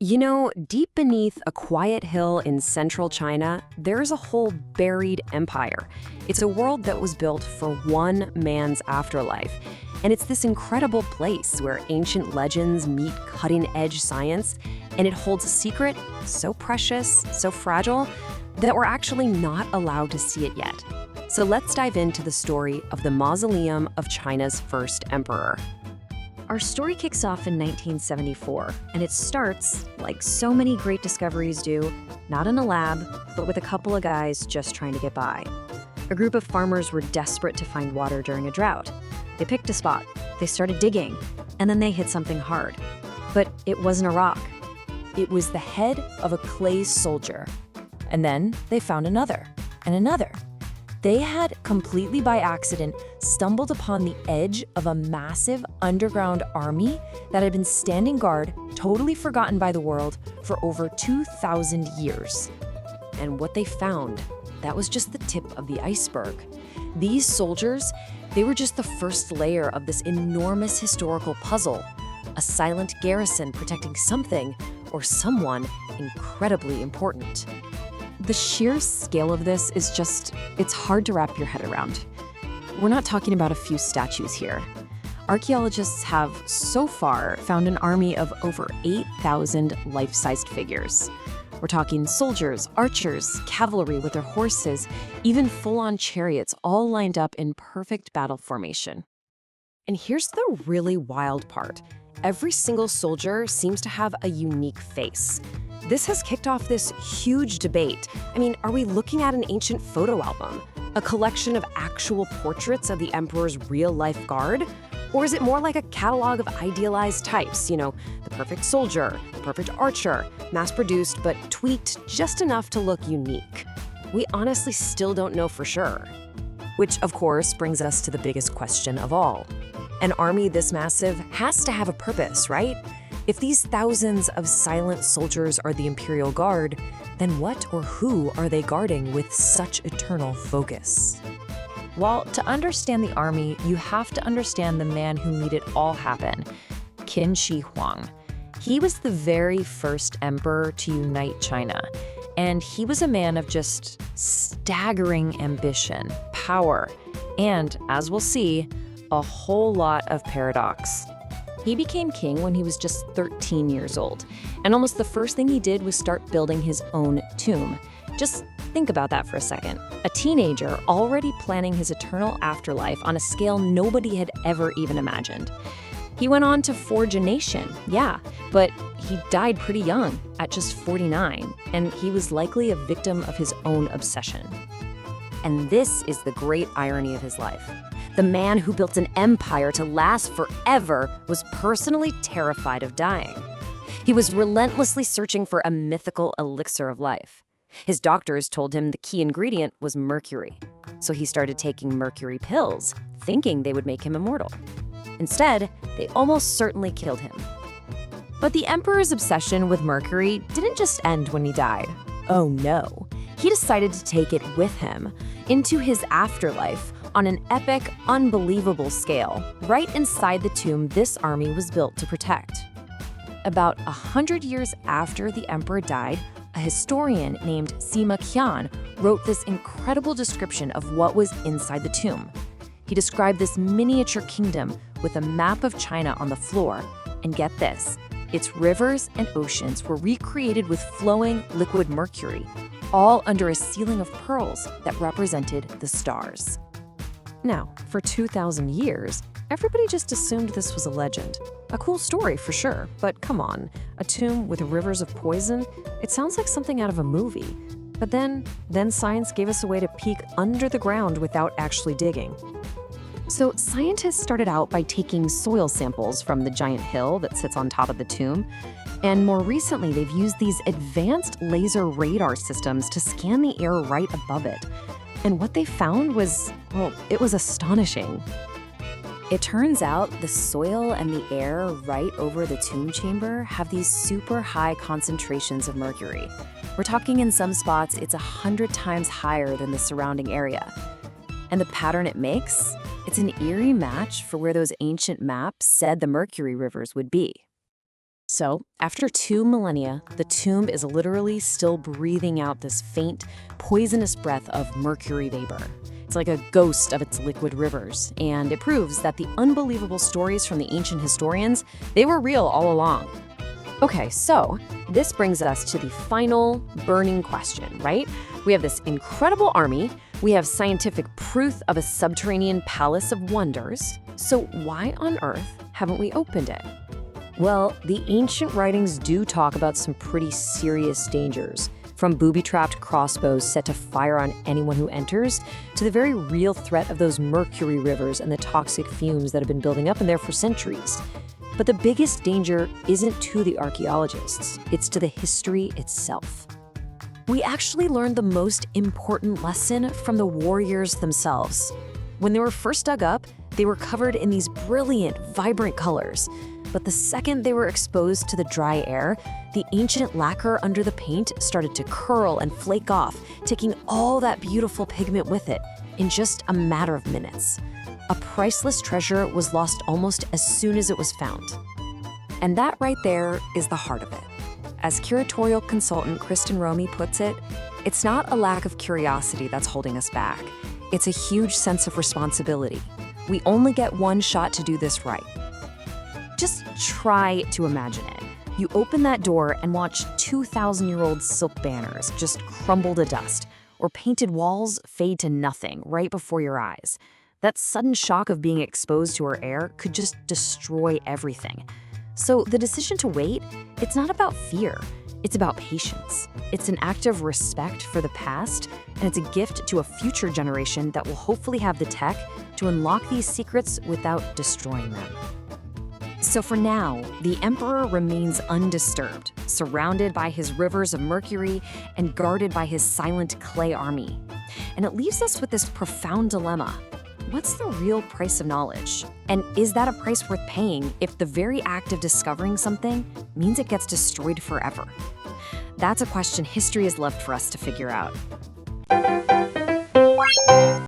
Deep beneath a quiet hill in central China, there's a whole buried empire. It's a world that was built for one man's afterlife. And it's this incredible place where ancient legends meet cutting-edge science, and it holds a secret so precious, so fragile, that we're actually not allowed to see it yet. So let's dive into the story of the Mausoleum of China's first emperor. Our story kicks off in 1974, and it starts, like so many great discoveries do, not in a lab, but with a couple of guys just trying to get by. A group of farmers were desperate to find water during a drought. They picked a spot, they started digging, and then they hit something hard. But it wasn't a rock. It was the head of a clay soldier. And then they found another, and another. They had, completely by accident, stumbled upon the edge of a massive underground army that had been standing guard, totally forgotten by the world, for over 2,000 years. And what they found, that was just the tip of the iceberg. These soldiers, they were just the first layer of this enormous historical puzzle, a silent garrison protecting something or someone incredibly important. The sheer scale of this is it's hard to wrap your head around. We're not talking about a few statues here. Archaeologists have, so far, found an army of over 8,000 life-sized figures. We're talking soldiers, archers, cavalry with their horses, even full-on chariots all lined up in perfect battle formation. And here's the really wild part. Every single soldier seems to have a unique face. This has kicked off this huge debate. Are we looking at an ancient photo album? A collection of actual portraits of the emperor's real-life guard? Or is it more like a catalog of idealized types? The perfect soldier, the perfect archer, mass-produced but tweaked just enough to look unique. We honestly still don't know for sure. Which, of course, brings us to the biggest question of all. An army this massive has to have a purpose, right? If these thousands of silent soldiers are the Imperial Guard, then what or who are they guarding with such eternal focus? Well, to understand the army, you have to understand the man who made it all happen, Huang. He was the very first emperor to unite China, and he was a man of just staggering ambition, power, and, as we'll see, a whole lot of paradox. He became king when he was just 13 years old, and almost the first thing he did was start building his own tomb. Just think about that for a second. A teenager already planning his eternal afterlife on a scale nobody had ever even imagined. He went on to forge a nation, yeah, but he died pretty young, at just 49, and he was likely a victim of his own obsession. And this is the great irony of his life. The man who built an empire to last forever was personally terrified of dying. He was relentlessly searching for a mythical elixir of life. His doctors told him the key ingredient was mercury, so he started taking mercury pills, thinking they would make him immortal. Instead, they almost certainly killed him. But the emperor's obsession with mercury didn't just end when he died. Oh no, he decided to take it with him into his afterlife on an epic, unbelievable scale, right inside the tomb this army was built to protect. About 100 years after the emperor died, a historian named Sima Qian wrote this incredible description of what was inside the tomb. He described this miniature kingdom with a map of China on the floor, and get this, its rivers and oceans were recreated with flowing liquid mercury, all under a ceiling of pearls that represented the stars. Now, for 2,000 years, everybody just assumed this was a legend. A cool story for sure, but come on, a tomb with rivers of poison? It sounds like something out of a movie. But then science gave us a way to peek under the ground without actually digging. So scientists started out by taking soil samples from the giant hill that sits on top of the tomb, and more recently they've used these advanced laser radar systems to scan the air right above it. And what they found was, it was astonishing. It turns out the soil and the air right over the tomb chamber have these super high concentrations of mercury. We're talking in some spots, it's 100 times higher than the surrounding area. And the pattern it makes, it's an eerie match for where those ancient maps said the Mercury Rivers would be. So, after 2 millennia, the tomb is literally still breathing out this faint, poisonous breath of mercury vapor. It's like a ghost of its liquid rivers, and it proves that the unbelievable stories from the ancient historians, they were real all along. Okay, so this brings us to the final burning question, right? We have this incredible army, we have scientific proof of a subterranean palace of wonders, so why on earth haven't we opened it? Well, the ancient writings do talk about some pretty serious dangers, from booby-trapped crossbows set to fire on anyone who enters, to the very real threat of those Mercury Rivers and the toxic fumes that have been building up in there for centuries. But the biggest danger isn't to the archaeologists, it's to the history itself. We actually learned the most important lesson from the warriors themselves. When they were first dug up, they were covered in these brilliant, vibrant colors. But the second they were exposed to the dry air, the ancient lacquer under the paint started to curl and flake off, taking all that beautiful pigment with it in just a matter of minutes. A priceless treasure was lost almost as soon as it was found. And that right there is the heart of it. As curatorial consultant Kristen Romy puts it, it's not a lack of curiosity that's holding us back. It's a huge sense of responsibility. We only get one shot to do this right. Just try to imagine it. You open that door and watch 2,000-year-old silk banners just crumble to dust, or painted walls fade to nothing right before your eyes. That sudden shock of being exposed to our air could just destroy everything. So the decision to wait, it's not about fear. It's about patience. It's an act of respect for the past, and it's a gift to a future generation that will hopefully have the tech to unlock these secrets without destroying them. So for now, the emperor remains undisturbed, surrounded by his rivers of mercury and guarded by his silent clay army. And it leaves us with this profound dilemma. What's the real price of knowledge? And is that a price worth paying if the very act of discovering something means it gets destroyed forever? That's a question history has left for us to figure out.